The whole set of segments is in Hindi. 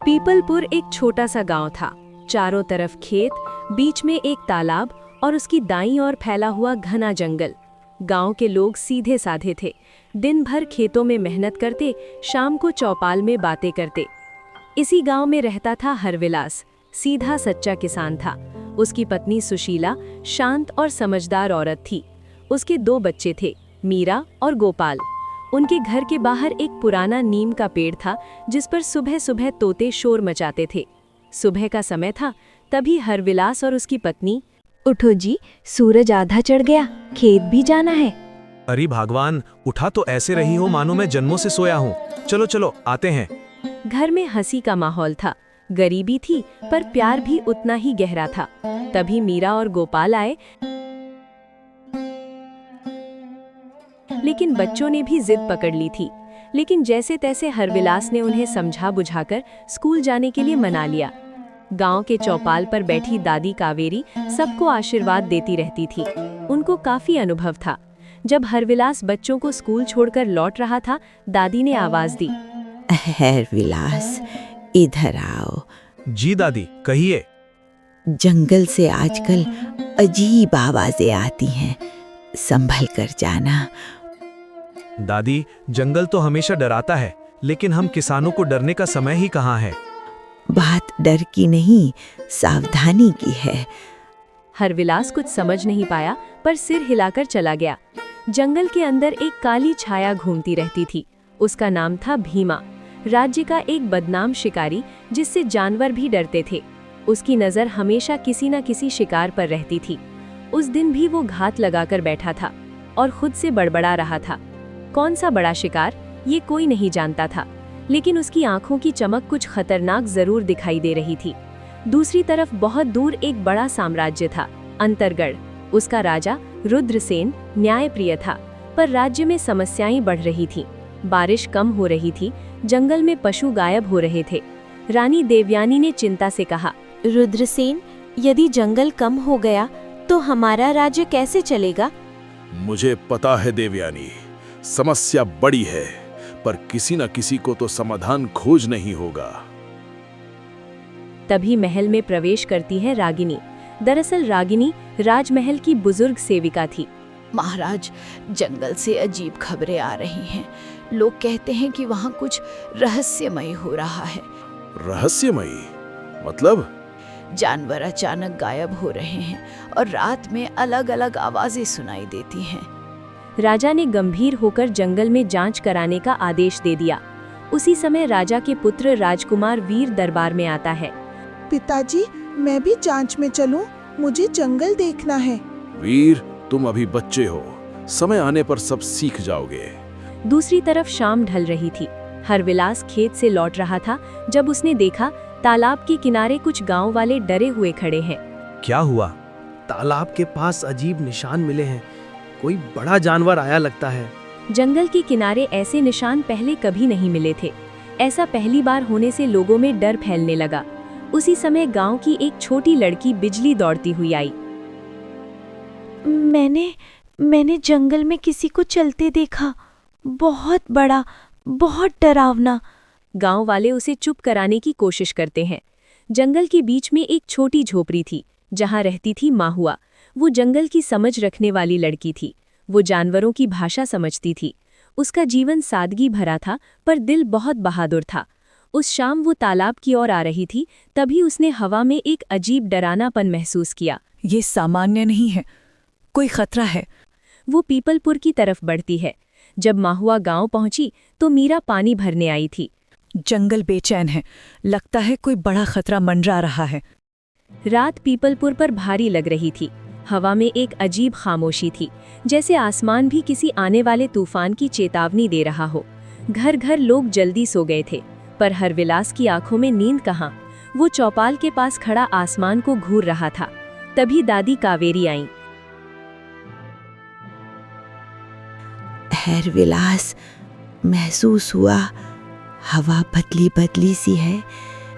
पीपलपुर एक छोटा सा गांव था। चारों तरफ खेत, बीच में एक तालाब और उसकी दाईं ओर फैला हुआ घना जंगल। गांव के लोग सीधे साधे थे। दिन भर खेतों में मेहनत करते, शाम को चौपाल में बातें करते। इसी गांव में रहता था हरविलास। सीधा सच्चा किसान था। उसकी पत्नी सुशीला शांत और समझदार औरत थी। उसके 2 बच्चे थे, मीरा और गोपाल। उनके घर के बाहर एक पुराना नीम का पेड़ था, जिस पर सुबह सुबह तोते शोर मचाते थे। सुबह का समय था, तभी हरविलास और उसकी पत्नी, उठो जी, सूरज आधा चढ़ गया, खेत भी जाना है। अरे भगवान, उठा तो ऐसे रही हो मानो मैं जन्मों से सोया हूँ। चलो चलो आते हैं। घर में हंसी का माहौल था। गरीबी थी, पर प्यार भी उतना ही गहरा था। तभी मीरा और गोपाल आए, लेकिन बच्चों ने भी जिद पकड़ ली थी। लेकिन जैसे तैसे हरविलास ने उन्हें समझा बुझाकर स्कूल जाने के लिए मना लिया। गांव के चौपाल पर बैठी दादी कावेरी सबको आशीर्वाद देती रहती थी। उनको काफी अनुभव था। जब हरविलास बच्चों को स्कूल छोड़कर लौट रहा था, दादी ने आवाज दी, हरविलास, इधर आओ। जी दादी, कहिए। जंगल से आजकल अजीब आवाजें आती हैं, संभल कर जाना। दादी, जंगल तो हमेशा डराता है, लेकिन हम किसानों को डरने का समय ही कहाँ है। बात डर की नहीं, सावधानी की है। हरविलास कुछ समझ नहीं पाया, पर सिर हिलाकर चला गया। जंगल के अंदर एक काली छाया घूमती रहती थी। उसका नाम था भीमा। राज्य का एक बदनाम शिकारी, जिससे जानवर भी डरते थे। उसकी नजर हमेशा किसी न किसी शिकार पर रहती थी। उस दिन भी वो घात लगाकर बैठा था और खुद से बड़बड़ा रहा था। कौन सा बड़ा शिकार, ये कोई नहीं जानता था, लेकिन उसकी आंखों की चमक कुछ खतरनाक जरूर दिखाई दे रही थी। दूसरी तरफ बहुत दूर एक बड़ा साम्राज्य था, अंतरगढ़। उसका राजा रुद्रसेन न्यायप्रिय था, पर राज्य में समस्याएं बढ़ रही थीं। बारिश कम हो रही थी, जंगल में पशु गायब हो रहे थे। रानी देवयानी ने चिंता से कहा, रुद्रसेन, यदि जंगल कम हो गया तो हमारा राज्य कैसे चलेगा? मुझे पता है देवयानी, समस्या बड़ी है, पर किसी न किसी को तो समाधान खोजना ही होगा। तभी महल में प्रवेश करती है रागिनी। दरअसल रागिनी राजमहल की बुजुर्ग सेविका थी। महाराज, जंगल से अजीब खबरें आ रही हैं। लोग कहते हैं कि वहाँ कुछ रहस्यमय हो रहा है। रहस्यमयी मतलब? जानवर अचानक गायब हो रहे हैं और रात में अलग अलग आवाजें सुनाई देती हैं। राजा ने गंभीर होकर जंगल में जांच कराने का आदेश दे दिया। उसी समय राजा के पुत्र राजकुमार वीर दरबार में आता है। पिताजी, मैं भी जांच में चलूं? मुझे जंगल देखना है। वीर, तुम अभी बच्चे हो, समय आने पर सब सीख जाओगे। दूसरी तरफ शाम ढल रही थी। हरविलास खेत से लौट रहा था, जब उसने देखा तालाब के किनारे कुछ गांव वाले डरे हुए खड़े हैं। क्या हुआ? तालाब के पास अजीब निशान मिले हैं, कोई बड़ा जानवर आया लगता है। जंगल के किनारे ऐसे निशान पहले कभी नहीं मिले थे। ऐसा पहली बार होने से लोगों में डर फैलने लगा। उसी समय गांव की एक छोटी लड़की बिजली दौड़ती हुई आई। मैंने जंगल में किसी को चलते देखा, बहुत बड़ा, बहुत डरावना। गांव वाले उसे चुप कराने की कोशिश करते हैं। जंगल के बीच में एक छोटी झोपड़ी थी, जहां रहती थी माहुआ। वो जंगल की समझ रखने वाली लड़की थी। वो जानवरों की भाषा समझती थी। उसका जीवन सादगी भरा था, पर दिल बहुत बहादुर था। उस शाम वो तालाब की ओर आ रही थी, तभी उसने हवा में एक अजीब डरानापन महसूस किया। ये सामान्य नहीं है, कोई खतरा है। वो पीपलपुर की तरफ बढ़ती है। जब माहुआ गांव पहुंची तो मीरा पानी भरने आई थी। जंगल बेचैन है, लगता है कोई बड़ा खतरा मंडरा रहा है। रात पीपलपुर पर भारी लग रही थी। हवा में एक अजीब खामोशी थी, जैसे आसमान भी किसी आने वाले तूफान की चेतावनी दे रहा हो। घर घर लोग जल्दी सो गए थे, पर हरविलास की आंखों में नींद कहाँ। वो चौपाल के पास खड़ा आसमान को घूर रहा था। तभी दादी कावेरी आईं। हरविलास, महसूस हुआ हवा बदली बदली सी है।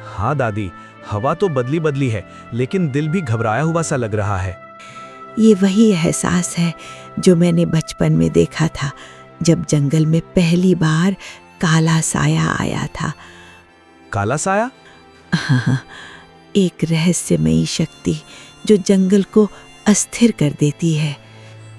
हाँ दादी, हवा तो बदली बदली है, लेकिन दिल भी घबराया हुआ सा लग रहा है। ये वही एहसास है जो मैंने बचपन में देखा था, जब जंगल में पहली बार काला साया आया था। काला साया? हाँ, एक रहस्यमयी शक्ति जो जंगल को अस्थिर कर देती है।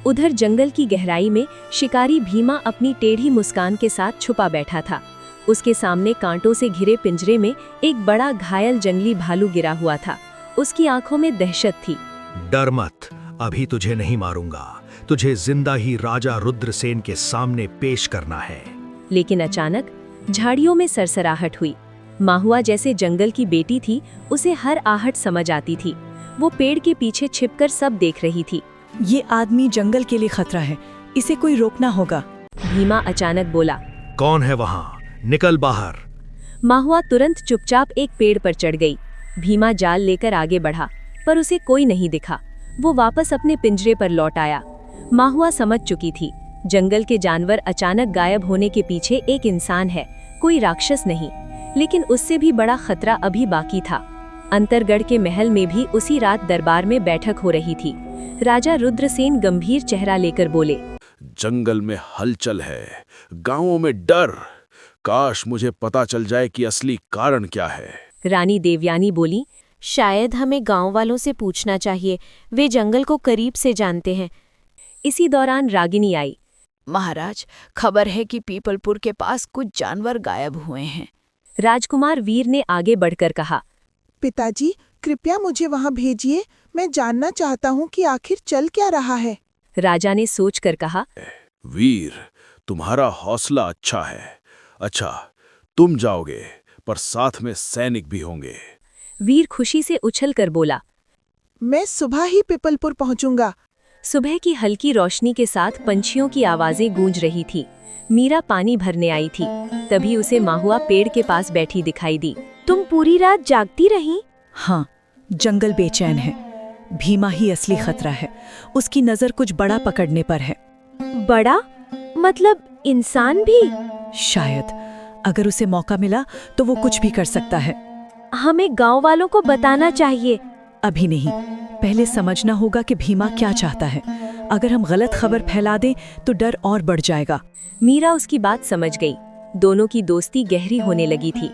उधर जंगल की गहराई में शिकारी भीमा अपनी टेढ़ी मुस्कान के साथ छुपा बैठा था। उसके सामने कांटों से घिरे पिंजरे में एक बड़ा घायल जंगली भालू गिरा हुआ था। उसकी आंखों में दहशत थी। डर मत, अभी तुझे नहीं मारूंगा। तुझे जिंदा ही राजा रुद्रसेन के सामने पेश करना है। लेकिन अचानक झाड़ियों में सरसराहट हुई। माहुआ जैसे जंगल की बेटी थी, उसे हर आहट समझ आती थी। वो पेड़ के पीछे छिपकर सब देख रही थी। ये आदमी जंगल के लिए खतरा है, इसे कोई रोकना होगा। भीमा अचानक बोला। कौन है वहां? निकल बाहर। माहुआ तुरंत चुपचाप एक पेड़ पर चढ़ गई। भीमा जाल लेकर आगे बढ़ा, पर उसे कोई नहीं दिखा। वो वापस अपने पिंजरे पर लौट आया। माहुआ समझ चुकी थी, जंगल के जानवर अचानक गायब होने के पीछे एक इंसान है, कोई राक्षस नहीं। लेकिन उससे भी बड़ा खतरा अभी बाकी था। अंतरगढ़ के महल में भी उसी रात दरबार में बैठक हो रही थी। राजा रुद्रसेन गंभीर चेहरा लेकर बोले। जंगल में हलचल है, गांवों में डर। काश मुझे पता चल जाए कि असली कारण क्या है। रानी देवयानी बोली। शायद हमें गांव वालों से पूछना चाहिए, वे जंगल को करीब से जानते हैं। इसी दौरान रागिनी आई। महाराज, खबर है कि पीपलपुर के पास कुछ जानवर गायब हुए हैं। राजकुमार वीर ने आगे बढ़कर कहा। पिताजी, कृपया मुझे वहाँ भेजिए। मैं जानना चाहता हूँ कि आखिर चल क्या रहा है। राजा ने सोचकर कहा। वीर, तुम्हारा हौसला अच्छा है। अच्छा, तुम जाओगे, पर साथ में सैनिक भी होंगे। वीर खुशी से उछलकर बोला। मैं सुबह ही पीपलपुर पहुँचूंगा। सुबह की हल्की रोशनी के साथ पंछियों की आवाजें गूंज रही थी। मीरा पानी भरने आई थी, तभी उसे माहुआ पेड़ के पास बैठी दिखाई दी। तुम पूरी रात जागती रही? हाँ, जंगल बेचैन है। भीमा ही असली खतरा है। उसकी नजर कुछ बड़ा पकड़ने पर है। बड़ा मतलब इंसान भी? शायद, अगर उसे मौका मिला तो वो कुछ भी कर सकता है। हमें गांव वालों को बताना चाहिए। अभी नहीं, पहले समझना होगा कि भीमा क्या चाहता है। अगर हम गलत खबर फैला दें तो डर और बढ़ जाएगा। मीरा उसकी बात समझ गई। दोनों की दोस्ती गहरी होने लगी थी।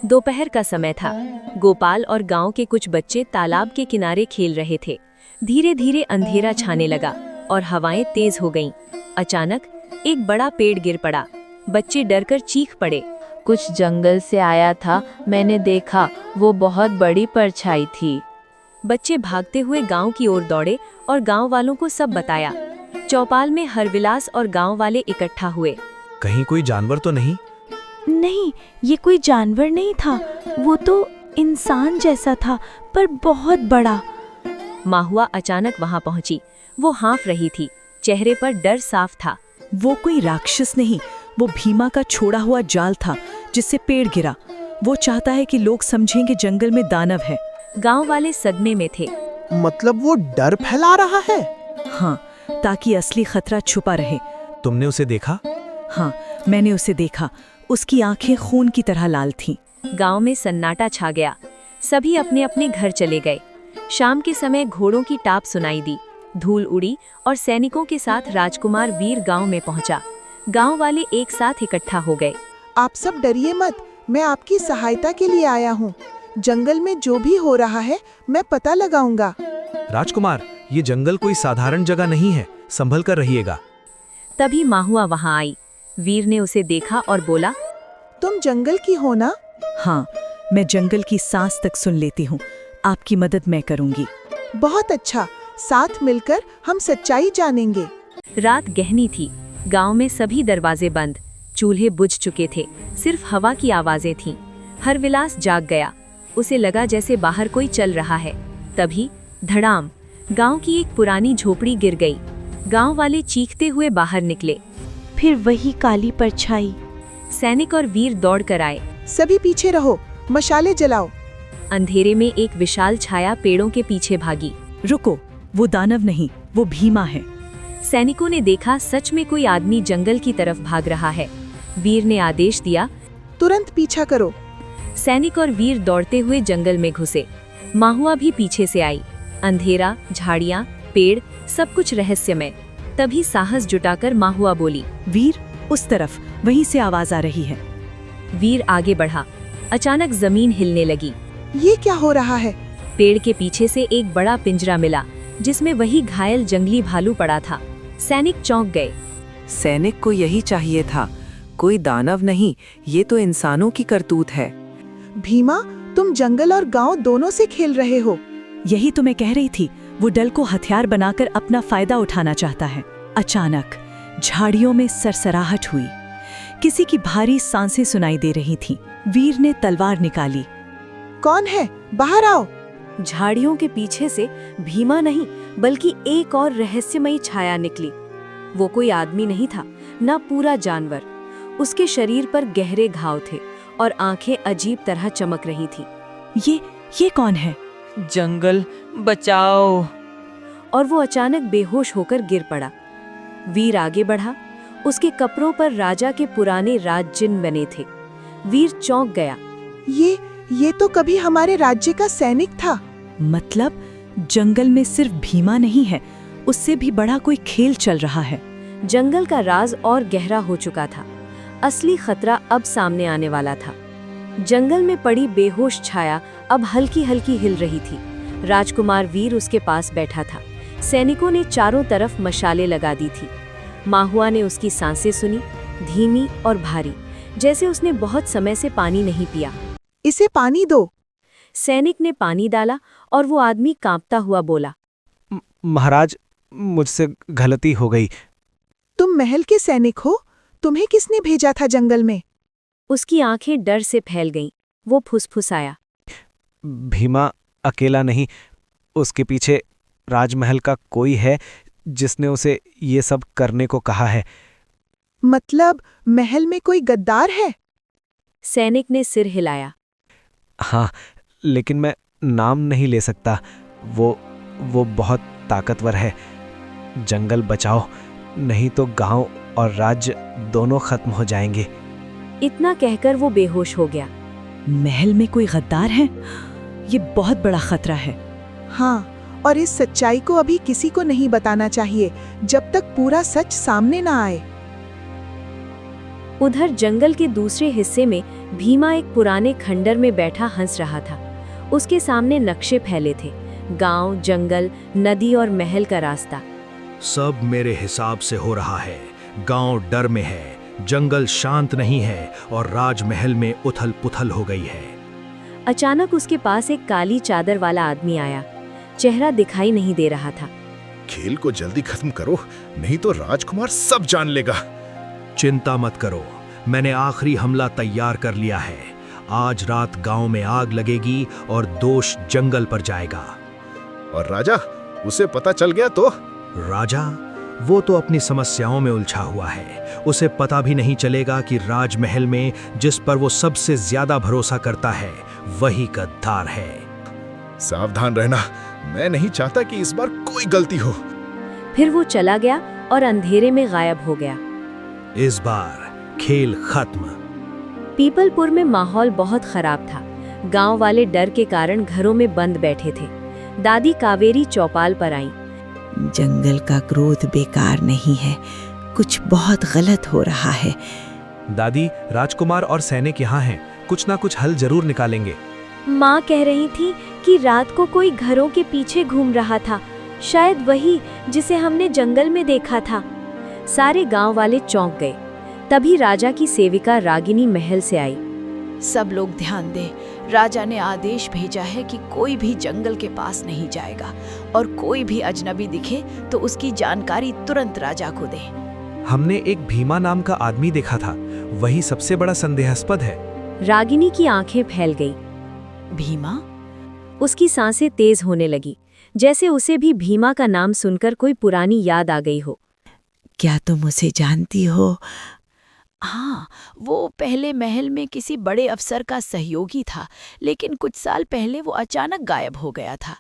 दोपहर का समय था। गोपाल और गांव के कुछ बच्चे तालाब के किनारे खेल रहे थे। धीरे धीरे अंधेरा छाने लगा और हवाएं तेज हो गईं। अचानक एक बड़ा पेड़ गिर पड़ा। बच्चे डरकर चीख पड़े। कुछ जंगल से आया था, मैंने देखा, वो बहुत बड़ी परछाई थी। बच्चे भागते हुए गांव की ओर दौड़े और गांव वालों को सब बताया। चौपाल में हरविलास और गांव वाले इकट्ठा हुए। कहीं कोई जानवर तो नहीं? नहीं, ये कोई जानवर नहीं था। वो तो इंसान जैसा था, पर बहुत बड़ा। माहुआ अचानक वहां पहुंची। वो हाँफ रही थी, चेहरे पर डर साफ था। वो कोई राक्षस नहीं, वो भीमा का छोड़ा हुआ जाल था जिससे पेड़ गिरा। वो चाहता है कि लोग समझेंगे जंगल में दानव है। गांव वाले सदमे में थे। मतलब वो डर फैला रहा है? हाँ, ताकि असली खतरा छुपा रहे। तुमने उसे देखा? हाँ, मैंने उसे देखा। उसकी आंखें खून की तरह लाल थीं। गांव में सन्नाटा छा गया। सभी अपने अपने घर चले गए। शाम के समय घोड़ों की टाप सुनाई दी, धूल उड़ी और सैनिकों के साथ राजकुमार वीर गांव में पहुंचा। गांव वाले एक साथ इकट्ठा हो गए। आप सब डरिए मत, मैं आपकी सहायता के लिए आया हूँ। जंगल में जो भी हो रहा है मैं पता लगाऊंगा। राजकुमार, ये जंगल कोई साधारण जगह नहीं है, संभल कर रहिएगा। तभी माहुआ वहां आई। वीर ने उसे देखा और बोला। तुम जंगल की हो ना? हाँ, मैं जंगल की सांस तक सुन लेती हूँ। आपकी मदद मैं करूंगी। बहुत अच्छा, साथ मिलकर हम सच्चाई जानेंगे। रात गहनी थी। गांव में सभी दरवाजे बंद, चूल्हे बुझ चुके थे, सिर्फ हवा की आवाजें थीं। हरविलास जाग गया। उसे लगा जैसे बाहर कोई चल रहा है। तभी धड़ाम, गांव की एक पुरानी झोपड़ी गिर गई। गांव वाले चीखते हुए बाहर निकले। फिर वही काली परछाई। सैनिक और वीर दौड़ कर आए। सभी पीछे रहो, मशाले जलाओ। अंधेरे में एक विशाल छाया पेड़ों के पीछे भागी। रुको, वो दानव नहीं, वो भीमा है। सैनिकों ने देखा सच में कोई आदमी जंगल की तरफ भाग रहा है। वीर ने आदेश दिया, तुरंत पीछा करो। सैनिक और वीर दौड़ते हुए जंगल में घुसे। माहुआ भी पीछे से आई। अंधेरा, झाड़ियां, पेड़, सब कुछ रहस्यमय। तभी साहस जुटाकर माहुआ बोली। वीर, उस तरफ, वहीं से आवाज आ रही है। वीर आगे बढ़ा। अचानक जमीन हिलने लगी। ये क्या हो रहा है? पेड़ के पीछे से एक बड़ा पिंजरा मिला जिसमें वही घायल जंगली भालू पड़ा था। सैनिक चौंक गए। सैनिक को यही चाहिए था, कोई दानव नहीं, ये तो इंसानों की करतूत है। भीमा, तुम जंगल और गांव दोनों से खेल रहे हो। यही तो मैं कह रही थी, वो डल को हथियार बनाकर अपना फायदा उठाना चाहता है। अचानक झाड़ियों में सरसराहट हुई। किसी की भारी सांसें सुनाई दे रही थीं। वीर ने तलवार निकाली। कौन है? बाहर आओ। झाड़ियों के पीछे से भीमा नहीं बल्कि एक और रहस्यमयी छाया निकली। वो कोई आदमी नहीं था, न पूरा जानवर। उसके शरीर पर गहरे घाव थे और आंखें अजीब तरह चमक रही थीं। ये कौन है? जंगल बचाओ। और वो अचानक बेहोश होकर गिर पड़ा। वीर आगे बढ़ा। उसके कपड़ों पर राजा के पुराने राज चिन्ह बने थे। वीर चौंक गया। ये तो कभी हमारे राज्य का सैनिक था। मतलब जंगल में सिर्फ भीमा नहीं है, उससे भी बड़ा कोई खेल चल रहा है। जंगल का राज और गहरा हो चुका था। असली खतरा अब सामने आने वाला था। जंगल में पड़ी बेहोश छाया अब हल्की हल्की हिल रही थी। राजकुमार वीर उसके पास बैठा था। सैनिकों ने चारों तरफ मशालें लगा दी थी। माहुआ ने उसकी सांसें सुनी, धीमी और भारी, जैसे उसने बहुत समय से पानी नहीं पिया। इसे पानी दो। सैनिक ने पानी डाला और वो आदमी कांपता हुआ बोला, महाराज, मुझसे गलती हो गई। तुम महल के सैनिक हो? तुम्हें किसने भेजा था जंगल में? उसकी आंखें डर से फैल गईं। वो फुसफुसाया, भीमा अकेला नहीं, उसके पीछे राजमहल का कोई है जिसने उसे ये सब करने को कहा है। मतलब महल में कोई गद्दार है? सैनिक ने सिर हिलाया। हाँ, लेकिन मैं नाम नहीं ले सकता। वो बहुत ताकतवर है। जंगल बचाओ, नहीं तो गांव और राज्य दोनों खत्म हो जाएंगे। इतना कहकर वो बेहोश हो गया। महल में कोई गद्दार है? ये बहुत बड़ा खतरा है। हाँ, और इस सच्चाई को अभी किसी को नहीं बताना चाहिए जब तक पूरा सच सामने ना आए। उधर जंगल के दूसरे हिस्से में भीमा एक पुराने खंडर में बैठा हंस रहा था। उसके सामने नक्शे फैले थे, गांव, जंगल, नदी और महल का रास्ता। सब मेरे हिसाब से हो रहा है। गांव डर में है, जंगल शांत नहीं है और राजमहल में उथल पुथल हो गई है। अचानक उसके पास एक काली चादर वाला आदमी आया। चेहरा दिखाई नहीं दे रहा था। खेल को जल्दी खत्म करो, नहीं तो राजकुमार सब जान लेगा। चिंता मत करो, मैंने आखिरी हमला तैयार कर लिया है। आज रात गांव में आग लगेगी और दोष जंगल पर जाएगा। और राजा, उसे पता चल गया तो? राजा, वो तो अपनी समस्याओं में उलझा हुआ है। उसे पता भी नहीं चलेगा कि राजमहल में जिस पर वो सबसे ज्यादा भरोसा करता है वही गद्दार है। सावधान रहना, मैं नहीं चाहता कि इस बार कोई गलती हो। फिर वो चला गया और अंधेरे में गायब हो गया। इस बार खेल खत्म। पीपलपुर में माहौल बहुत खराब था। गांव वाले डर के कारण घरों में बंद बैठे थे। दादी कावेरी चौपाल पर आईं। जंगल का क्रोध बेकार नहीं है, कुछ बहुत गलत हो रहा है। दादी, राजकुमार और सैनिक यहाँ हैं, कुछ ना कुछ हल जरूर निकालेंगे। माँ कह रही थी कि रात को कोई घरों के पीछे घूम रहा था, शायद वही जिसे हमने जंगल में देखा था। सारे गांव वाले चौंक गए। तभी राजा की सेविका रागिनी महल से आई। सब लोग ध्यान दें, राजा ने आदेश भेजा है कि कोई भी जंगल के पास नहीं जाएगा और कोई भी अजनबी दिखे तो उसकी जानकारी तुरंत राजा को दे। हमने एक भीमा नाम का आदमी देखा था, वही सबसे बड़ा संदेहास्पद है। रागिनी की आंखें फैल गई। भीमा? उसकी सांसें तेज होने लगी, जैसे उसे भी भीमा का नाम सुनकर कोई पुरानी याद आ गई हो। क्या तुम उसे जानती हो? हाँ, वो पहले महल में किसी बड़े अफसर का सहयोगी था, लेकिन कुछ साल पहले वो अचानक गायब हो गया था।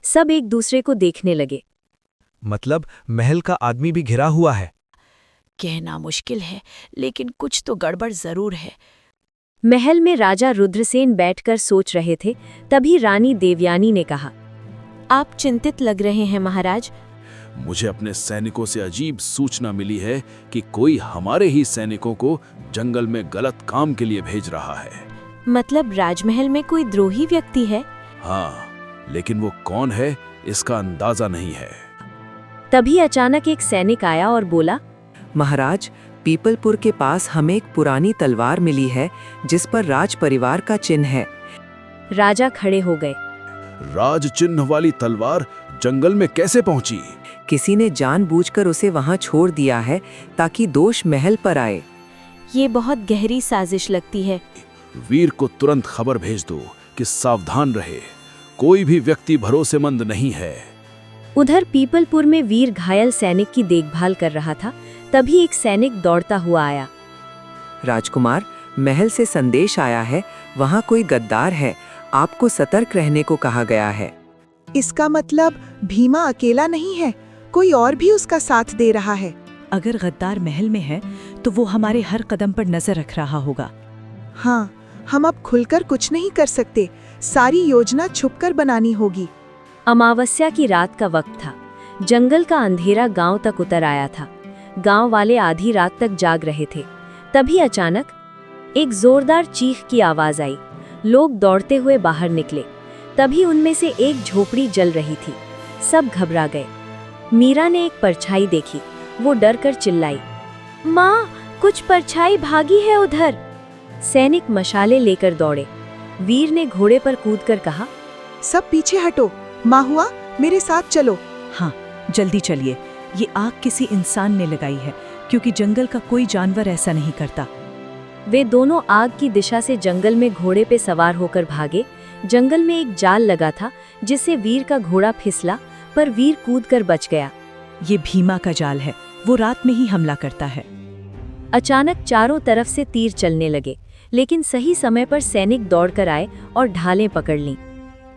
सब एक दूसरे को देखने लगे। मतलब महल का आदमी भी घिरा हुआ है? कहना मुश्किल है, लेकिन कुछ तो गड़बड़ जरूर है। महल में राजा रुद्रसेन बैठकर सोच रहे थे। तभी रानी देवयानी ने कहा, आप चिंतित लग रहे हैं महाराज। मुझे अपने सैनिकों से अजीब सूचना मिली है कि कोई हमारे ही सैनिकों को जंगल में गलत काम के लिए भेज रहा है। मतलब राजमहल में कोई द्रोही व्यक्ति है? हाँ, लेकिन वो कौन है इसका अंदाजा नहीं है। तभी अचानक एक सैनिक आया और बोला, महाराज, पीपलपुर के पास हमें एक पुरानी तलवार मिली है जिस पर राज परिवार का चिन्ह है। राजा खड़े हो गए। राज चिन्ह वाली तलवार जंगल में कैसे पहुंची? किसी ने जानबूझकर उसे वहां छोड़ दिया है ताकि दोष महल पर आए। ये बहुत गहरी साजिश लगती है। वीर को तुरंत खबर भेज दो कि सावधान रहे, कोई भी व्यक्ति भरोसेमंद नहीं है। उधर पीपलपुर में वीर घायल सैनिक की देखभाल कर रहा था। तभी एक सैनिक दौड़ता हुआ आया। राजकुमार, महल से संदेश आया है, वहां कोई गद्दार है, आपको सतर्क रहने को कहा गया है। इसका मतलब भीमा अकेला नहीं है, कोई और भी उसका साथ दे रहा है। अगर गद्दार महल में है तो वो हमारे हर कदम पर नजर रख रहा होगा। हाँ, हम अब खुलकर कुछ नहीं कर सकते, सारी योजना छुपकर बनानी होगी। अमावस्या की रात का वक्त था। जंगल का अंधेरा गांव तक उतर आया था। गांव वाले आधी रात तक जाग रहे थे। तभी अचानक एक जोरदार चीख की आवाज आई। लोग दौड़ते हुए बाहर निकले। तभी उनमें से एक झोपड़ी जल रही थी। सब घबरा गए। मीरा ने एक परछाई देखी। वो डर कर चिल्लाई, माँ, कुछ परछाई भागी है उधर। सैनिक मशाले लेकर दौड़े। वीर ने घोड़े पर कूदकर कहा, सब पीछे हटो, माहुआ मेरे साथ चलो। हाँ, जल्दी चलिए। ये आग किसी इंसान ने लगाई है, क्योंकि जंगल का कोई जानवर ऐसा नहीं करता। वे दोनों आग की दिशा से जंगल में घोड़े पे सवार होकर भागे। जंगल में एक जाल लगा था जिससे वीर का घोड़ा फिसला, पर वीर कूदकर बच गया। ये भीमा का जाल है, वो रात में ही हमला करता है। अचानक चारों तरफ से तीर चलने लगे, लेकिन सही समय पर सैनिक दौड़कर आए और ढालें पकड़ लीं।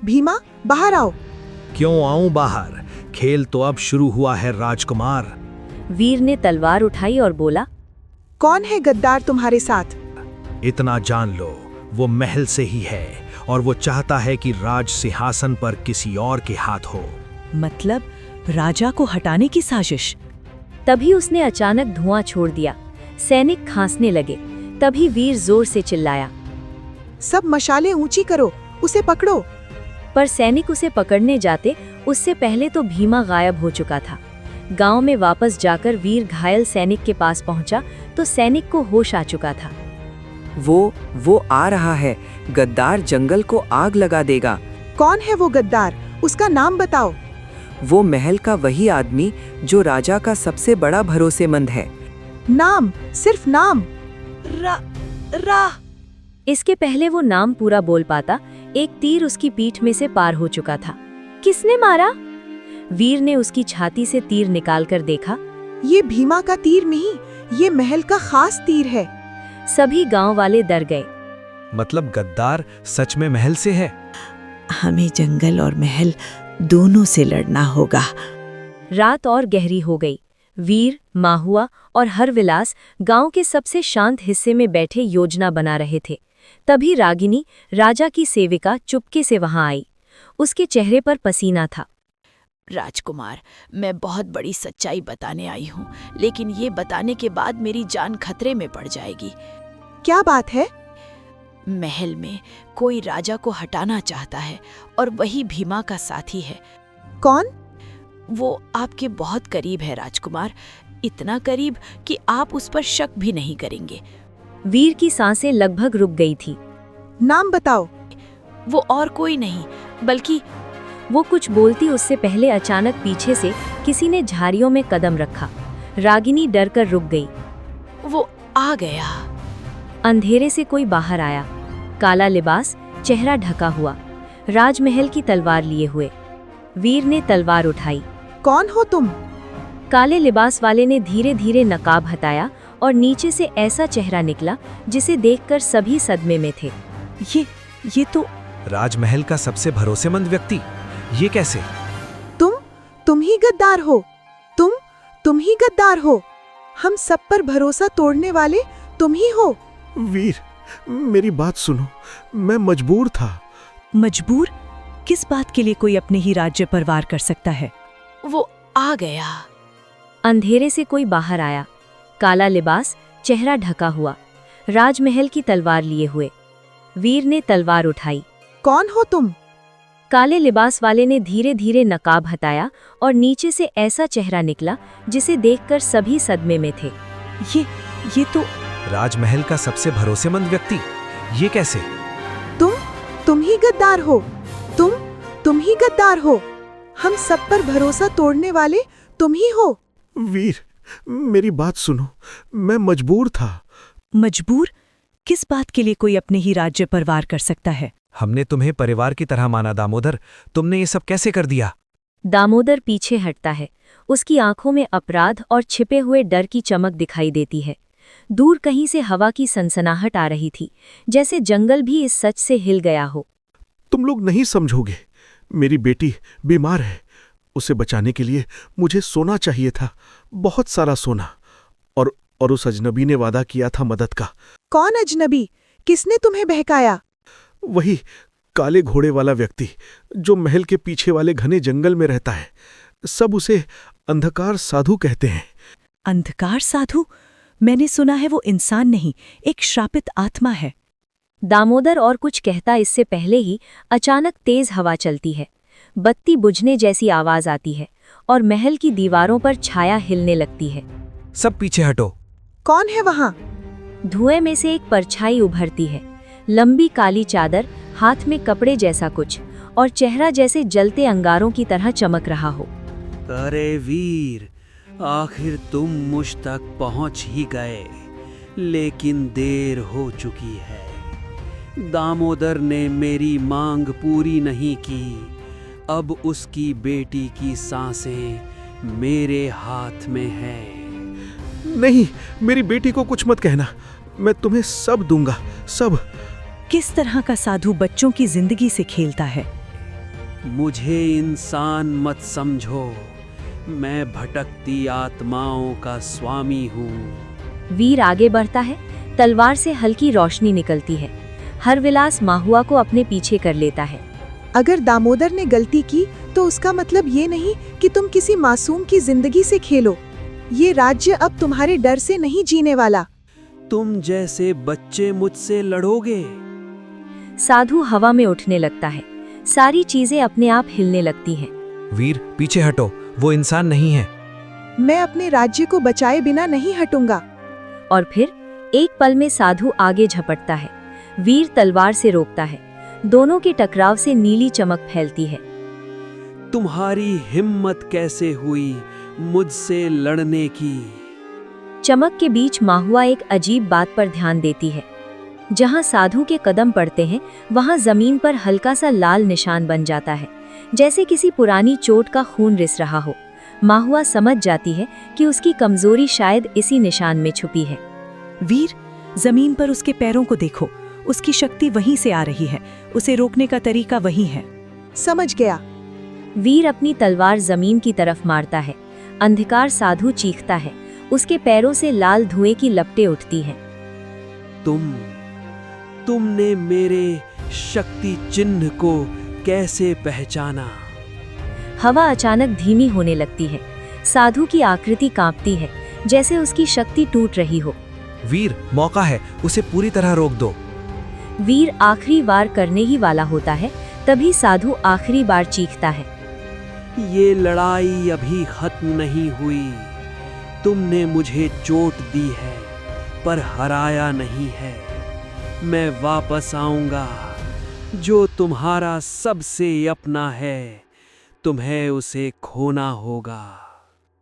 भीमा, बाहर आओ। क्यों आऊं बाहर? खेल तो अब शुरू हुआ है राजकुमार। वीर ने तलवार उठाई और बोला, कौन है गद्दार तुम्हारे साथ? इतना जान लो, वो महल से ही है और वो चाहता है कि राज सिंहासन पर किसी और के हाथ हो। मतलब राजा को हटाने की साजिश। तभी उसने अचानक धुआं छोड़ दिया। सैनिक खांसने लगे। तभी वीर जोर से चिल्लाया, सब मशाले ऊंची करो, उसे पकड़ो। पर सैनिक उसे पकड़ने जाते उससे पहले तो भीमा गायब हो चुका था। गांव में वापस जाकर वीर घायल सैनिक के पास पहुंचा तो सैनिक को होश आ चुका था। वो आ रहा है, गद्दार जंगल को आग लगा देगा। कौन है वो गद्दार? उसका नाम बताओ। वो महल का वही आदमी जो राजा का सबसे बड़ा भरोसेमंद है। नाम, सिर्फ नाम। रा। इसके पहले वो नाम पूरा बोल पाता, एक तीर उसकी पीठ में से पार हो चुका था। किसने मारा? वीर ने उसकी छाती से तीर निकालकर देखा। ये भीमा का तीर नहीं, ये महल का खास तीर है। सभी गांव वाले डर गए। मतलब गद्दार सच में महल से है? हमें जंगल और महल दोनों से लड़ना होगा। रात और गहरी हो गई। वीर, माहुआ और हरविलास गांव के सबसे शांत हिस्से में बैठे योजना बना रहे थे। तभी रागिनी, राजा की सेविका, चुपके से वहां आई। उसके चेहरे पर पसीना था। राजकुमार, मैं बहुत बड़ी सच्चाई बताने आई हूँ, लेकिन ये बताने के बाद मेरी जान खतरे में पड़ जाएगी। क्या बात है? महल में कोई राजा को हटाना चाहता है और वही भीमा का साथी है। कौन? वो आपके बहुत करीब है राजकुमार, इतना करीब कि आप उस पर शक भी नहीं करेंगे। वीर की सांसें लगभग रुक गई थी। नाम बताओ। वो और कोई नहीं, बल्कि वो कुछ बोलती उससे पहले अचानक पीछे से किसी ने झाड़ियों में कदम रखा। रागिनी डर कर रुक गई। वो आ गया। अंधेरे से कोई बाहर आया। काला लिबास, चेहरा ढका हुआ, राजमहल की तलवार लिए हुए। वीर ने तलवार उठाई। कौन हो तुम? काले लिबास वाले ने धीरे धीरे नकाब हटाया और नीचे से ऐसा चेहरा निकला जिसे देखकर सभी सदमे में थे। ये तो राजमहल का सबसे भरोसेमंद व्यक्ति, ये कैसे? तुम ही गद्दार हो। तुम ही गद्दार हो। हम सब पर भरोसा तोड़ने वाले तुम ही हो। वीर, मेरी बात सुनो, मैं मजबूर था। मजबूर? किस बात के लिए कोई अपने ही राज्य पर वार कर सकता है? वो आ गया। अंधेरे से कोई बाहर आया। काला लिबास, चेहरा ढका हुआ, राजमहल की तलवार लिए हुए। वीर ने तलवार उठाई। कौन हो तुम? काले लिबास वाले ने धीरे धीरे नकाब हटाया और नीचे से ऐसा चेहरा निकला जिसे देखकर सभी सदमे में थे। ये तो राजमहल का सबसे भरोसेमंद व्यक्ति, ये कैसे? तुम ही गद्दार हो। तुम ही गद्दार हो। हम सब पर भरोसा तोड़ने वाले तुम ही हो। वीर, मेरी बात सुनो, मैं मजबूर था। मजबूर? किस बात के लिए कोई अपने ही राज्य पर वार कर सकता है? हमने तुम्हें परिवार की तरह माना दामोदर, तुमने ये सब कैसे कर दिया? दामोदर पीछे हटता है। उसकी आंखों में अपराध और छिपे हुए डर की चमक दिखाई देती है। दूर कहीं से हवा की सनसनाहट आ रही थी, जैसे जंगल भी इस सच से हिल गया हो। तुम लोग नहीं समझोगे, मेरी बेटी बीमार है। उसे बचाने के लिए मुझे सोना चाहिए था, बहुत सारा सोना। और उस अजनबी ने वादा किया था मदद का। कौन अजनबी? किसने तुम्हें बहकाया? वही काले घोड़े वाला व्यक्ति जो महल के पीछे वाले घने जंगल में रहता है। सब उसे अंधकार साधु कहते हैं। अंधकार साधु? मैंने सुना है वो इंसान नहीं, एक श्रापित आत्मा है। दामोदर और कुछ कहता इससे पहले ही अचानक तेज हवा चलती है। बत्ती बुझने जैसी आवाज आती है और महल की दीवारों पर छाया हिलने लगती है। सब पीछे हटो। कौन है वहां? धुएं में से एक परछाई उभरती है। लंबी काली चादर, हाथ में कपड़े जैसा कुछ, और चेहरा जैसे जलते अंगारों की तरह चमक रहा हो। अरे वीर, आखिर तुम मुझ तक पहुंच ही गए, लेकिन देर हो चुकी है। दामोदर ने मेरी मांग पूरी नहीं की। अब उसकी बेटी की सांसें मेरे हाथ में हैं। नहीं, मेरी बेटी को कुछ मत कहना। मैं तुम्हें सब दूंगा, सब। किस तरह का साधु बच्चों की जिंदगी से खेलता है? मुझे इंसान मत समझो, मैं भटकती आत्माओं का स्वामी हूँ। वीर आगे बढ़ता है। तलवार से हल्की रोशनी निकलती है। हरविलास माहुआ को अपने पीछे कर लेता है। अगर दामोदर ने गलती की तो उसका मतलब ये नहीं कि तुम किसी मासूम की जिंदगी से खेलो। ये राज्य अब तुम्हारे डर से नहीं जीने वाला। तुम जैसे बच्चे मुझसे लड़ोगे? साधु हवा में उठने लगता है। सारी चीजें अपने आप हिलने लगती हैं। वीर, पीछे हटो, वो इंसान नहीं है। मैं अपने राज्य को बचाए बिना नहीं हटूंगा। और फिर एक पल में साधु आगे झपटता है। वीर तलवार से रोकता है। दोनों के टकराव से नीली चमक फैलती है। तुम्हारी हिम्मत कैसे हुई मुझसे लड़ने की? चमक के बीच माहुआ एक अजीब बात पर ध्यान देती है। जहां साधु के कदम पड़ते हैं, वहां जमीन पर हल्का सा लाल निशान बन जाता है, जैसे किसी पुरानी चोट का खून रिस रहा हो। माहुआ समझ जाती है कि उसकी कमजोरी शायद इसी निशान में छुपी है। वीर, जमीन पर उसके पैरों को देखो, उसकी शक्ति वहीं से आ रही है। उसे रोकने का तरीका वही है। समझ गया। वीर अपनी तलवार जमीन की तरफ मारता है। अंधकार साधु चीखता है। उसके पैरों से लाल धुएं की लपटें उठती हैं। तुमने मेरे शक्ति चिन्ह को कैसे पहचाना? हवा अचानक धीमी होने लगती है। साधु की आकृति कांपती है, जैसे उसकी शक्ति टूट रही हो। वीर, मौका है, उसे पूरी तरह रोक दो। वीर आखिरी वार करने ही वाला होता है, तभी साधु आखिरी बार चीखता है। ये लड़ाई अभी खत्म नहीं हुई। तुमने मुझे चोट दी है, पर हराया नहीं है। मैं वापस आऊंगा। जो तुम्हारा सबसे अपना है, तुम्हें उसे खोना होगा।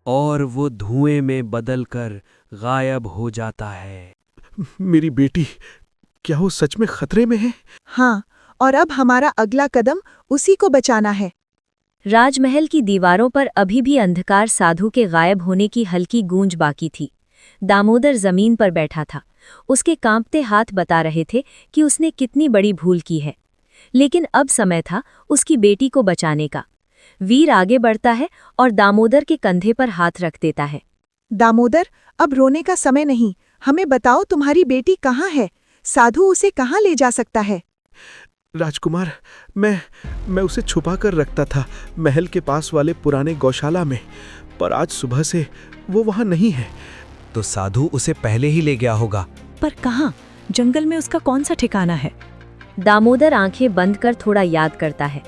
और वो धुएं में बदलकर गायब हो जाता है। मेरी बेटी, क्या वो सच में खतरे में है? हाँ, और अब हमारा अगला कदम उसी को बचाना है। राजमहल की दीवारों पर अभी भी अंधकार साधु के गायब होने की हल्की गूंज बाकी थी। दामोदर जमीन पर बैठा था। उसके कांपते हाथ बता रहे थे कि उसने कितनी बड़ी भूल की है। लेकिन अब समय था उसकी बेटी को बचाने का। वीर आगे बढ़ता है और दामोदर के कंधे पर हाथ रख देता है। दामोदर, अब रोने का समय नहीं। हमें बताओ, तुम्हारी बेटी कहाँ है? साधु उसे कहाँ ले जा सकता है? राजकुमार, मैं उसे छुपा कर रखता था महल के पास वाले पुराने गौशाला में, पर आज सुबह से वो वहाँ नहीं है। तो साधु उसे पहले ही ले गया होगा। पर कहाँ? जंगल में उसका कौन सा ठिकाना है? दामोदर आंखें बंद कर थोड़ा याद करता है।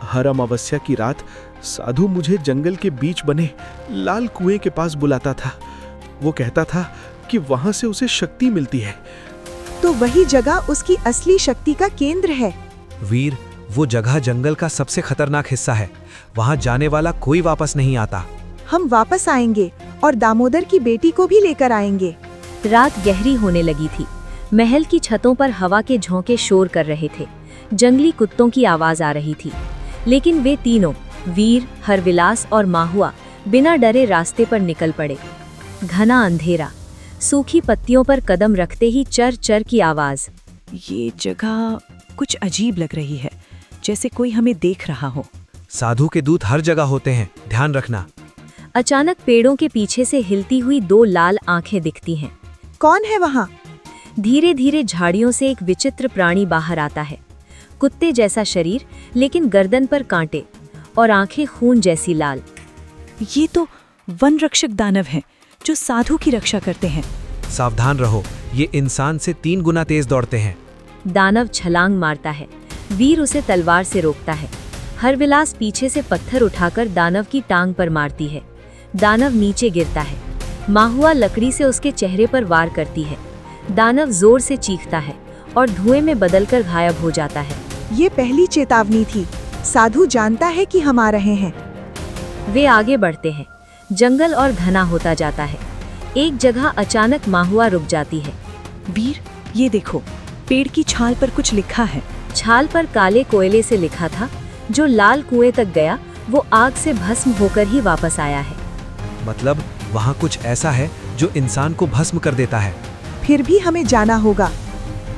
हर अमावस्या की रात साधु मुझे जंगल के बीच बने लाल कुएं के पास बुलाता था। वो कहता था कि वहां से उसे शक्ति मिलती है। तो वही जगह उसकी असली शक्ति का केंद्र है। वीर, वो जगह जंगल का सबसे खतरनाक हिस्सा है। वहां जाने वाला कोई वापस नहीं आता। हम वापस आएंगे और दामोदर की बेटी को भी लेकर आएंगे। रात गहरी होने लगी थी। महल की छतों पर हवा के झोंके शोर कर रहे थे। जंगली कुत्तों की आवाज आ रही थी। लेकिन वे तीनों, वीर, हरविलास और माहुआ, बिना डरे रास्ते पर निकल पड़े। घना अंधेरा, सूखी पत्तियों पर कदम रखते ही चर चर की आवाज। ये जगह कुछ अजीब लग रही है, जैसे कोई हमें देख रहा हो। साधु के दूत हर जगह होते हैं, ध्यान रखना। अचानक पेड़ों के पीछे से हिलती हुई 2 लाल आंखें दिखती हैं। कौन है वहाँ? धीरे धीरे झाड़ियों से एक विचित्र प्राणी बाहर आता है। कुत्ते जैसा शरीर, लेकिन गर्दन पर कांटे और आंखें खून जैसी लाल। ये तो वन रक्षक दानव हैं, जो साधु की रक्षा करते हैं। सावधान रहो, ये इंसान से 3 गुना तेज दौड़ते हैं। दानव छलांग मारता है। वीर उसे तलवार से रोकता है। हरविलास पीछे से पत्थर उठाकर दानव की टांग पर मारती है। दानव नीचे गिरता है। माहुआ लकड़ी से उसके चेहरे पर वार करती है। दानव जोर से चीखता है और धुएं में बदलकर गायब हो जाता है। ये पहली चेतावनी थी। साधु जानता है कि हम आ रहे हैं। वे आगे बढ़ते हैं। जंगल और घना होता जाता है। एक जगह अचानक माहुआ रुक जाती है। वीर, ये देखो, पेड़ की छाल पर कुछ लिखा है। छाल पर काले कोयले से लिखा था, जो लाल कुएं तक गया वो आग से भस्म होकर ही वापस आया है। मतलब वहाँ कुछ ऐसा है जो इंसान को भस्म कर देता है। फिर भी हमें जाना होगा।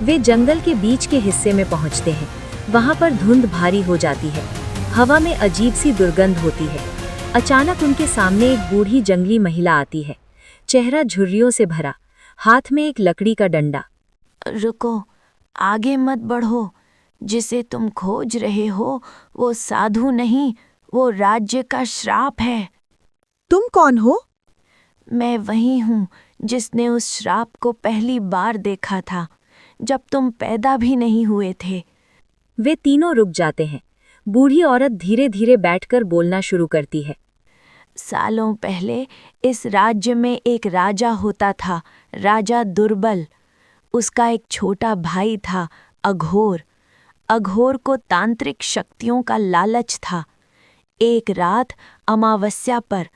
वे जंगल के बीच के हिस्से में पहुंचते हैं। वहां पर धुंध भारी हो जाती है। हवा में अजीब सी दुर्गंध होती है। अचानक उनके सामने एक बूढ़ी जंगली महिला आती है। चेहरा झुर्रियों से भरा, हाथ में एक लकड़ी का डंडा। रुको, आगे मत बढ़ो। जिसे तुम खोज रहे हो वो साधु नहीं, वो राज्य का श्राप है। तुम कौन हो? मैं वही हूँ जिसने उस श्राप को पहली बार देखा था, जब तुम पैदा भी नहीं हुए थे। वे तीनों रुक जाते हैं। बूढ़ी औरत धीरे धीरे बैठकर बोलना शुरू करती है। सालों पहले इस राज्य में एक राजा होता था, राजा दुर्बल। उसका एक छोटा भाई था, अघोर। अघोर को तांत्रिक शक्तियों का लालच था। एक रात अमावस्या पर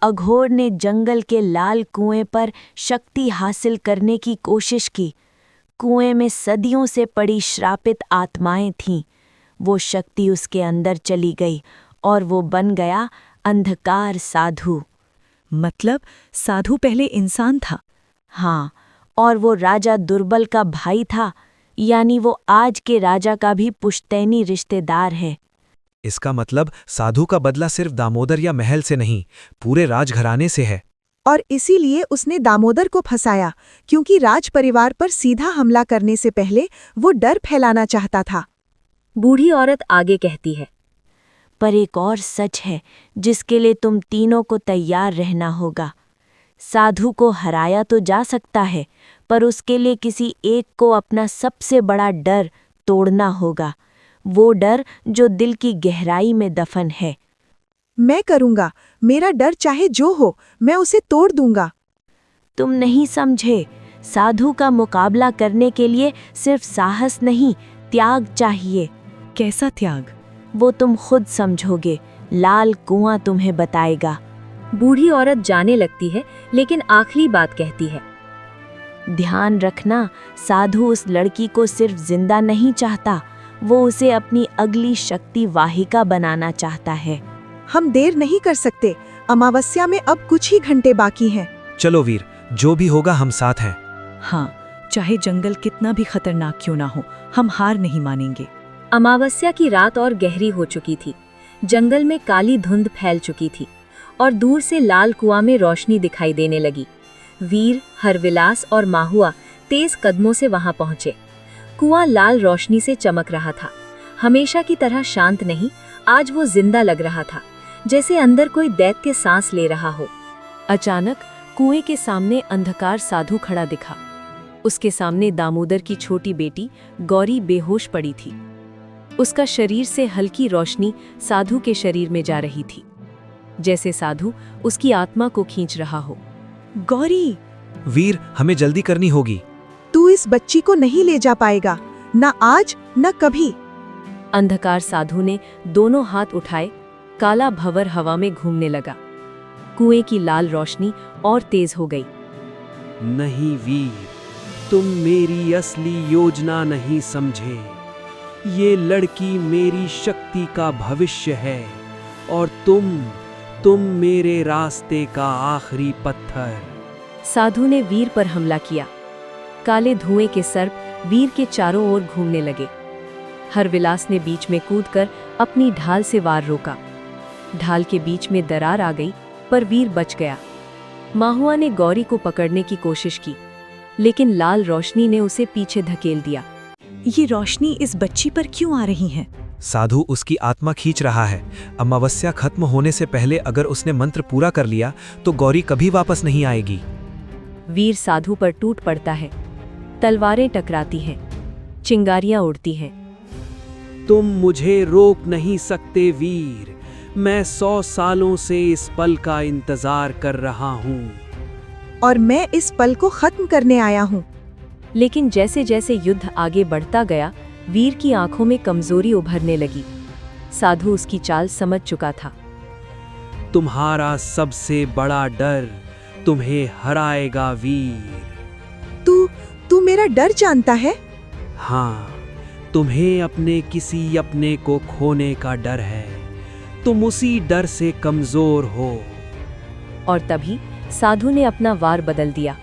अघोर ने जंगल के लाल कुएं पर शक्ति हासिल करने की कोशिश की। कुएं में सदियों से पड़ी श्रापित आत्माएं थीं। वो शक्ति उसके अंदर चली गई और वो बन गया अंधकार साधु। मतलब साधु पहले इंसान था? हाँ, और वो राजा दुर्बल का भाई था, यानी वो आज के राजा का भी पुश्तैनी रिश्तेदार है। इसका मतलब साधु का बदला सिर्फ दामोदर या महल से नहीं, पूरे राजघराने से है। और इसीलिए उसने दामोदर को फंसाया, क्योंकि राज परिवार पर सीधा हमला करने से पहले वो डर फैलाना चाहता था। बूढ़ी औरत आगे कहती है, पर एक और सच है जिसके लिए तुम तीनों को तैयार रहना होगा। साधु को हराया तो जा सकता है, पर उसके लिए किसी एक को अपना सबसे बड़ा डर तोड़ना होगा। वो डर जो दिल की गहराई में दफन है। मैं करूंगा। मेरा डर चाहे जो हो, मैं उसे तोड़ दूंगा। तुम नहीं समझे। साधु का मुकाबला करने के लिए सिर्फ साहस नहीं, त्याग चाहिए। कैसा त्याग? वो तुम खुद समझोगे। लाल कुआं तुम्हें बताएगा। बूढ़ी औरत जाने लगती है, लेकिन आखिरी बात कहती है, ध्यान रखना, साधु उस लड़की को सिर्फ जिंदा नहीं चाहता, वो उसे अपनी अगली शक्ति वाहिका बनाना चाहता है। हम देर नहीं कर सकते। अमावस्या में अब कुछ ही घंटे बाकी हैं। चलो वीर, जो भी होगा हम साथ हैं। हाँ, चाहे जंगल कितना भी खतरनाक क्यों ना हो, हम हार नहीं मानेंगे। अमावस्या की रात और गहरी हो चुकी थी। जंगल में काली धुंध फैल चुकी थी और दूर से लाल कुआं में रोशनी दिखाई देने लगी। वीर, हरविलास और माहुआ तेज कदमों से वहां पहुंचे। कुआं लाल रोशनी से चमक रहा था। हमेशा की तरह शांत नहीं, आज वो जिंदा लग रहा था, जैसे अंदर कोई दैत्य सांस ले रहा हो। अचानक कुएं के सामने अंधकार साधु खड़ा दिखा। उसके सामने दामोदर की छोटी बेटी गौरी बेहोश पड़ी थी। उसका शरीर से हल्की रोशनी साधु के शरीर में जा रही थी, जैसे साधु उसकी आत्मा को खींच रहा हो। गौरी! वीर, हमें जल्दी करनी होगी। तू इस बच्ची को नहीं ले जा पाएगा, न आज न कभी। अंधकार साधु ने दोनों हाथ उठाए, काला भंवर हवा में घूमने लगा। कुएं की लाल रोशनी और तेज हो गई। नहीं वीर, तुम मेरी असली योजना नहीं समझे। ये लड़की मेरी शक्ति का भविष्य है और तुम मेरे रास्ते का आखिरी पत्थर। साधु ने वीर पर हमला किया। काले धुएं के सर्प वीर के चारों ओर घूमने लगे। हरविलास ने बीच में कूदकर अपनी ढाल से वार रोका। ढाल के बीच में दरार आ गई, पर वीर बच गया। माहुआ ने गौरी को पकड़ने की कोशिश की, लेकिन लाल रोशनी ने उसे पीछे धकेल दिया। ये रोशनी इस बच्ची पर क्यों आ रही है? साधु उसकी आत्मा खींच रहा है। अमावस्या खत्म होने से पहले अगर उसने मंत्र पूरा कर लिया तो गौरी कभी वापस नहीं आएगी। वीर साधु पर टूट पड़ता है। तलवारें टकराती हैं, चिंगारियां उड़ती हैं। तुम मुझे रोक नहीं सकते वीर। मैं 100 सालों से इस पल का इंतजार कर रहा हूँ। और मैं इस पल को खत्म करने आया हूँ। लेकिन जैसे जैसे युद्ध आगे बढ़ता गया, वीर की आंखों में कमजोरी उभरने लगी। साधु उसकी चाल समझ चुका था। तुम्हारा सबसे बड़ा डर तुम्हें हराएगा वीर। तू मेरा डर जानता है? हाँ, तुम्हें अपने किसी अपने को खोने का डर है। तुम उसी डर से कमजोर हो। और तभी साधु ने अपना वार बदल दिया।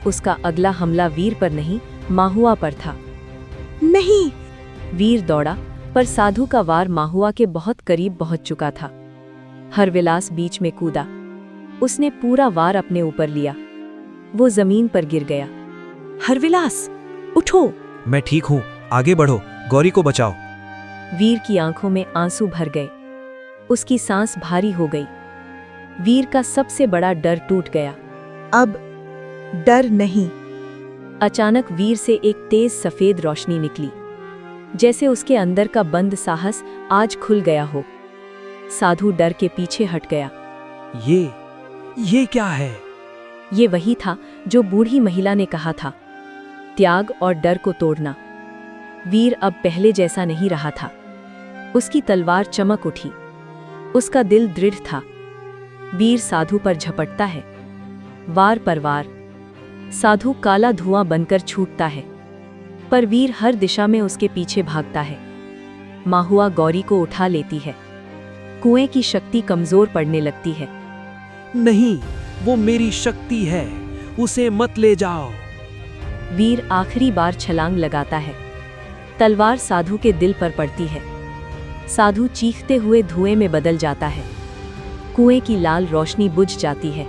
उसका अगला हमला वीर पर नहीं, माहुआ पर था। नहीं! वीर दौड़ा, पर साधु का वार माहुआ के बहुत करीब पहुंच चुका था। हरविलास बीच में कूदा। उसने पूरा वार अपने ऊपर लिया। वो जमीन पर गिर गया। हरविलास, उठो! मैं ठीक हूँ, आगे बढ़ो, गौरी को बचाओ। वीर की आंखों में आंसू भर गए। उसकी सांस भारी हो गई। वीर का सबसे बड़ा डर टूट गया। अब डर नहीं। अचानक वीर से एक तेज सफेद रोशनी निकली, जैसे उसके अंदर का बंद साहस आज खुल गया हो। साधु डर के पीछे हट गया। ये क्या है? ये वही था जो बूढ़ी महिला ने कहा था, त्याग और डर को तोड़ना। वीर अब पहले जैसा नहीं रहा था। उसकी तलवार चमक उठी। उसका दिल दृढ़ था। वीर साधु पर झपटता है, वार पर वार। साधु काला धुआं बनकर छूटता है, पर वीर हर दिशा में उसके पीछे भागता है। माहुआ गौरी को उठा लेती है। कुएं की शक्ति कमजोर पड़ने लगती है। नहीं, वो मेरी शक्ति है, उसे मत ले जाओ। वीर आखिरी बार छलांग लगाता है। तलवार साधु के दिल पर पड़ती है। साधु चीखते हुए धुएं में बदल जाता है। कुएं की लाल रोशनी बुझ जाती है।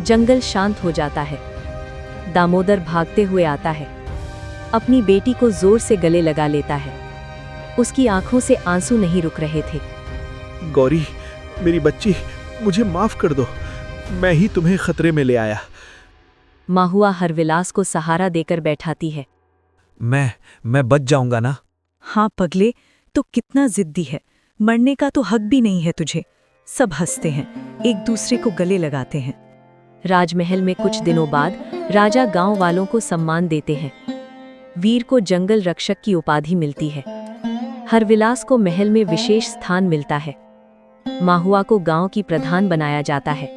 जंगल शांत हो जाता है। दामोदर भागते हुए आता है। अपनी बेटी को जोर से गले लगा लेता है। उसकी आंखों से आंसू नहीं रुक रहे थे। गौरी, मेरी बच्ची, मुझे माफ कर दो। मैं ही तुम्हें खतरे में ले आया। माहुआ हरविलास को सहारा देकर बैठाती है। मैं बच जाऊंगा ना? हाँ पगले, तो कितना जिद्दी है। मरने का तो हक भी नहीं है तुझे। सब हंसते हैं, एक दूसरे को गले लगाते हैं। राजमहल में कुछ दिनों बाद राजा गांव वालों को सम्मान देते हैं। वीर को जंगल रक्षक की उपाधि मिलती है। हरविलास को महल में विशेष स्थान मिलता है। माहुआ को गांव की प्रधान बनाया जाता है।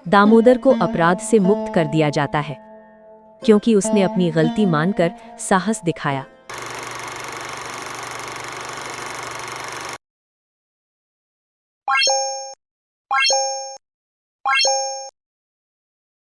दामोदर को अपराध से मुक्त कर दिया जाता है, क्योंकि उसने अपनी गलती मानकर साहस दिखाया।